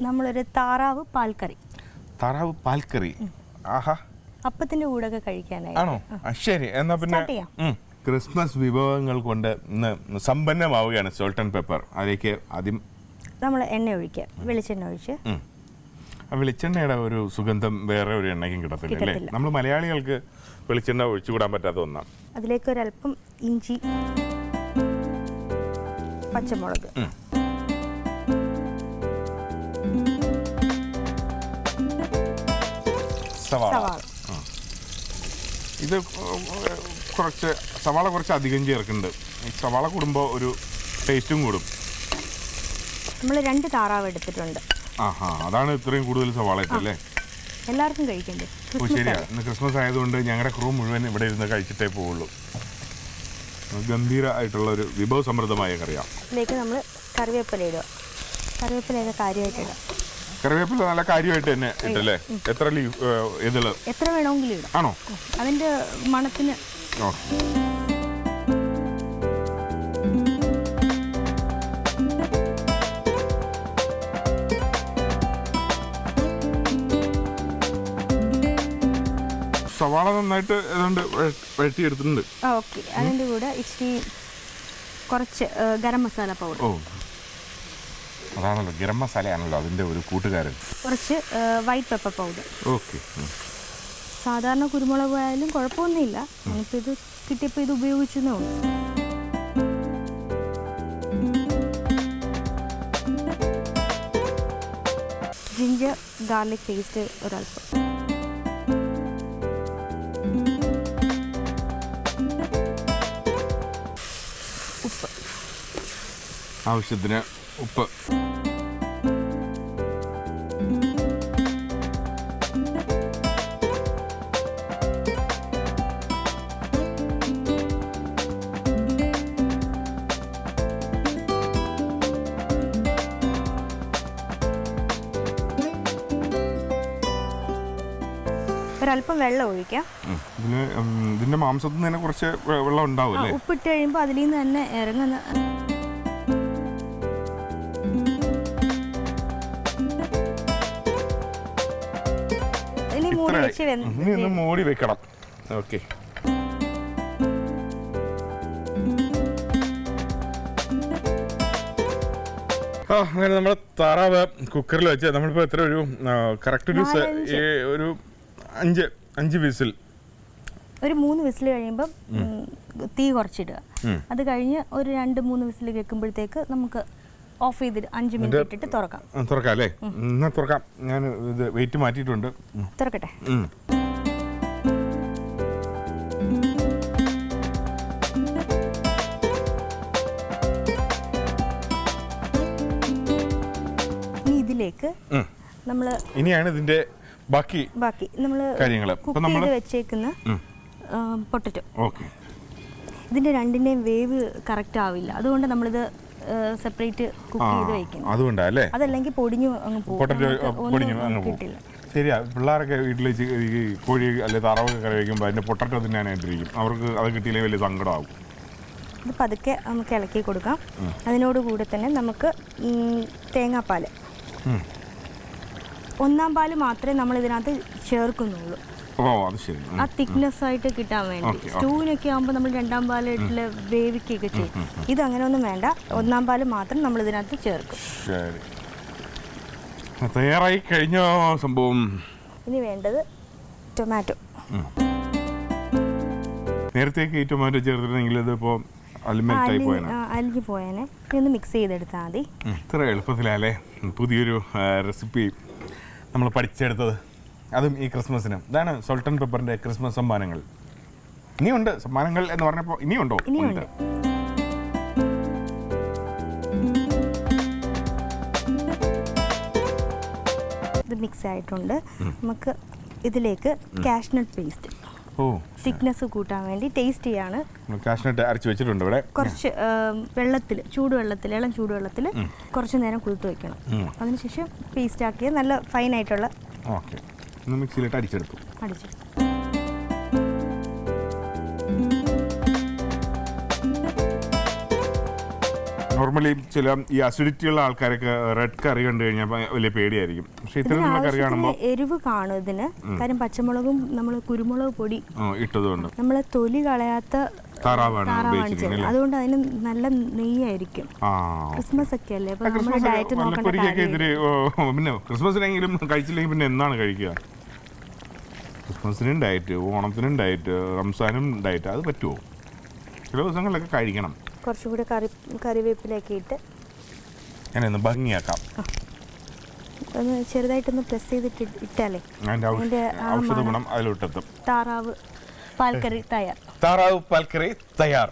നമ്മളൊരു താറാവ് പാൽക്കറി. താറാവ് പാൽക്കറി, ആഹാ, അപ്പത്തിന്റെ കൂടെ ഒക്കെ കഴിക്കാനായി. ആണോ? ശരി, എന്നാ പിന്നെ ക്രിസ്മസ് വിഭവങ്ങൾ കൊണ്ട് ഇന്ന് സമ്പന്നമാവുകയാണ് സോൾട്ട് ആൻഡ് പെപ്പർ. അതിലേക്ക് ആദ്യം നമ്മൾ എണ്ണ ഒഴിക്കുക, വെളിച്ചെണ്ണ ഒഴിച്ച്. വെളിച്ചെണ്ണയുടെ ഒരു സുഗന്ധം വേറെ ഒരു എണ്ണയ്ക്കും കിട്ടത്തില്ല അല്ലേ? നമ്മൾ മലയാളികൾക്ക് വെളിച്ചെണ്ണ ഒഴിച്ചുകൂടാൻ പറ്റാത്ത ഒന്നാണ്. അതിലേക്ക് ഒരല്പം ഇഞ്ചി, പച്ചമുളക്, സവാള. ഇത് കുറച്ച് സവാള കുറച്ച് അധികം ചേർക്കുന്നുണ്ട്. ഈ സവാള കൂടുമ്പോൾ ഒരു ടേസ്റ്റും കൂടും. നമ്മൾ 2 താറാവ് എടുത്തിട്ടുണ്ട്. ആഹാ, അതാണ് ഇത്രയും കൂടുതൽ സവാള ഇട്ടല്ലേ? എല്ലാവർക്കും കഴിക്കണ്ടേ? ഓ ശരിയാ, ഇന്ന് ക്രിസ്മസ് ആയതുകൊണ്ട് ഞങ്ങളുടെ ക്രൂ മുഴുവൻ ഇവിടെ ഇരുന്ന് കഴിച്ചിട്ടേ പോവുള്ളൂ. ഗംഭീരമായിട്ടുള്ള ഒരു വിഭവ സമൃദ്ധമായ കറിയാണ്. ഇതിലേക്ക് നമ്മൾ കറിവേപ്പില ഇടുക. കറിവേപ്പിലയൊക്കെ കാര്യമായിട്ട് ഇടുക. കറിവേപ്പില നല്ല കാര്യമായിട്ട് തന്നെ ഇട്ടല്ലേ? എത്ര ഇതിൽ എത്ര വേണമെങ്കിലും ഇടാം. ആണോ? അതിൻ്റെ മണത്തിന്. സവാള നന്നായിട്ട് ഏതാണ്ട് വഴറ്റിയെടുത്തിട്ടുണ്ട്. ഓക്കെ, അതിൻ്റെ കൂടെ ഇച്ചിരി കുറച്ച് ഗരം മസാല പൗഡർ. ഓ, അതാണല്ലോ ഗരം മസാലയാണല്ലോ അതിൻ്റെ ഒരു കൂട്ടുകാരൻ. കുറച്ച് വൈറ്റ് പെപ്പർ പൗഡർ. ഓക്കെ. സാധാരണ കുരുമുളക് ആയാലും കുഴപ്പമൊന്നുമില്ല. ഞാനിപ്പോൾ ഇത് കിട്ടിയപ്പോൾ ഇത് ഉപയോഗിച്ചെന്നേ ഉള്ളൂ. ജിഞ്ചർ ഗാർലിക് പേസ്റ്റ് ഒരൽപ്പം. ഉപ്പ് ആവശ്യത്തിന് ഉപ്പ്. ഒരല്പം വെള്ളം ഒഴിക്കാം. ഇതിന്റെ മാംസത്തിൽ നിന്ന് തന്നെ കുറച്ച് വെള്ളം ഉണ്ടാവും അല്ലേ? ഉപ്പിട്ട് കഴിയുമ്പോൾ അതിൽ നിന്ന് തന്നെ ഇറങ്ങുന്ന. ഇനി മൂടി വെക്കണം. ഓക്കെ. അങ്ങനെ നമ്മൾ താറാവ് കുക്കറിൽ വെച്ച് നമ്മളിപ്പോൾ എത്ര ഒരു കറക്റ്റ് ഒരു 5 വിസിൽ, ഒരു 3 വിസിൽ കഴിയുമ്പം തീ കുറച്ചിടുക. അത് കഴിഞ്ഞ് ഒരു 2-3 വിസിൽ കേൾക്കുമ്പോഴത്തേക്ക് നമുക്ക് ഓഫ് ചെയ്തിട്ട് 5 മിനിറ്റ് ഇട്ടിട്ട് തുറക്കാം അല്ലേ? എന്നാൽ തുറക്കാം. ഞാൻ ഇത് വെയിറ്റ് മാറ്റിയിട്ടുണ്ട്. തുറക്കട്ടെ. ഇനി ഇതിലേക്ക് നമ്മൾ ഇനിയാണ് ഇതിന്റെ ബാക്കി നമ്മൾ കുക്ക് ചെയ്ത് വെച്ചേക്കുന്ന പൊട്ടറ്റോ. ഓക്കെ. ഇതിന്റെ രണ്ടിന്റെയും വേവ് കറക്റ്റ് ആവില്ല, അതുകൊണ്ട് നമ്മളിത് സെപ്പറേറ്റ് കുക്ക് ചെയ്ത് വെക്കുന്നു. അതുകൊണ്ടല്ലേ? അതല്ലെങ്കിൽ പൊടിഞ്ഞു അങ്ങ് പോകും, കിട്ടില്ല. ശരിയാ, പിള്ളേരൊക്കെ വീട്ടിൽ കോഴി അല്ലെ താറാവൊക്കെ കറി വയ്ക്കുമ്പോൾ അതിന്റെ പൊട്ടറ്റോ തിന്നാനായിട്ടിരിക്കും. അവർക്ക് അത് കിട്ടിയില്ലെങ്കിൽ വലിയ സങ്കടമാകും. ഇത് പതുക്കെ നമുക്ക് ഇളക്കി കൊടുക്കാം. അതിനോടുകൂടെ തന്നെ നമുക്ക് തേങ്ങാപ്പാൽ, 1-ാം പാല് മാത്രമേ നമ്മൾ ഇതിനകത്ത് ചേർക്കുന്നുള്ളൂ. ആ തിക്നെസ് ആയിട്ട് കിട്ടാൻ വേണ്ടി. സ്റ്റൂവിനൊക്കെ ആകുമ്പോൾ നമ്മൾ 2-ാം പാൽ ഇട്ടില് വേവിക്കുകയൊക്കെ ചെയ്യും. ഇത് അങ്ങനെ ഒന്നും വേണ്ട, 1-ാം പാല് മാത്രം നമ്മൾ ഇതിനകത്ത് ചേർക്കും. തയ്യാറായി കഴിഞ്ഞ സംഭവം. ഇനി വേണ്ടത് ടൊമാറ്റോ. നേരത്തേക്ക് ഈ ടൊമാറ്റോ ചേർത്തിട്ടുണ്ടെങ്കിൽ ഇതിപ്പോൾ അലിഞ്ഞു പോയേനെ. ഇതൊന്ന് മിക്സ് ചെയ്തെടുത്താൽ മതി. ഇത്ര എളുപ്പത്തിലല്ലേ പുതിയൊരു റെസിപ്പി നമ്മൾ പഠിച്ചെടുത്തത്, അതും ഈ ക്രിസ്മസിന്. ഇതാണ് സോൾട്ട് ആൻഡ് പെപ്പറിന്റെ ക്രിസ്മസ് സമ്മാനങ്ങൾ. ഇനിയുണ്ട് സമ്മാനങ്ങൾ എന്ന് പറഞ്ഞപ്പോൾ ഇനിയുണ്ടോ? ഇത് മിക്സ് ആയിട്ടുണ്ട്. നമുക്ക് ഇതിലേക്ക് കാഷ്നട്ട് പേസ്റ്റ്, തിക്നെസ് കൂട്ടാൻ വേണ്ടി ടേസ്റ്റിയാണ്. കാഷ്നട്ട് അരച്ച് വെച്ചിട്ടുണ്ട് ഇവിടെ. കുറച്ച് വെള്ളത്തിൽ, ഇളം ചൂടുവെള്ളത്തിൽ കുറച്ച് നേരം കുതിർത്ത് വെക്കണം. അതിനുശേഷം പേസ്റ്റ് ആക്കിയ നല്ല ഫൈൻ ആയിട്ടുള്ള മിക്സിയിലിട്ട് അടിച്ചെടുത്തു. നോർമലി ചില ഈ അസിഡിറ്റി ഉള്ള ആൾക്കാരൊക്കെ റെഡ് കറി കണ്ടു കഴിഞ്ഞാൽ വലിയ പേടിയായിരിക്കും. പക്ഷെ ഇത്തരത്തിലുള്ള കറി കാണുമ്പോൾ എരിവ് കാണും ഇതിന്. കാര്യം പച്ചമുളകും നമ്മൾ കുരുമുളക് പൊടി ഇട്ടതുകൊണ്ട് നമ്മൾ തൊലി കളയാത്ത താറാവാണ് അതുകൊണ്ട് അതിന് നല്ല നെയ്യായിരിക്കും. ക്രിസ്മസ് ഒക്കെ അല്ലേ, അപ്പൊ നമ്മുടെ ഡയറ്റ് നോക്കേണ്ട പിന്നെ ക്രിസ്മസിനെങ്കിലും കഴിച്ചില്ലെങ്കിൽ പിന്നെ എന്നാണ് കഴിക്കുക? ക്രിസ്മസിനും ഡയറ്റ്, ഓണത്തിനും ഡയറ്റ്, റംസാനും ഡയറ്റ്, അത് പറ്റുമോ? ചില ദിവസങ്ങളിലൊക്കെ കഴിക്കണം. കുറച്ചുകൂടി കറിവേപ്പിലൊക്കെ ഇട്ട് അങ്ങനെ ഒന്ന് ഭംഗിയാക്കാം. ഒന്ന് ചെറുതായിട്ടൊന്ന് പ്രസ് ചെയ്തിട്ട് ഇട്ടാലേ അതിൻ്റെ ഔഷധ ഗുണം അതിലോട്ടെത്തും. താറാവ് പാൽക്കറി തയ്യാർ. താറാവ് പാൽക്കറി തയ്യാർ.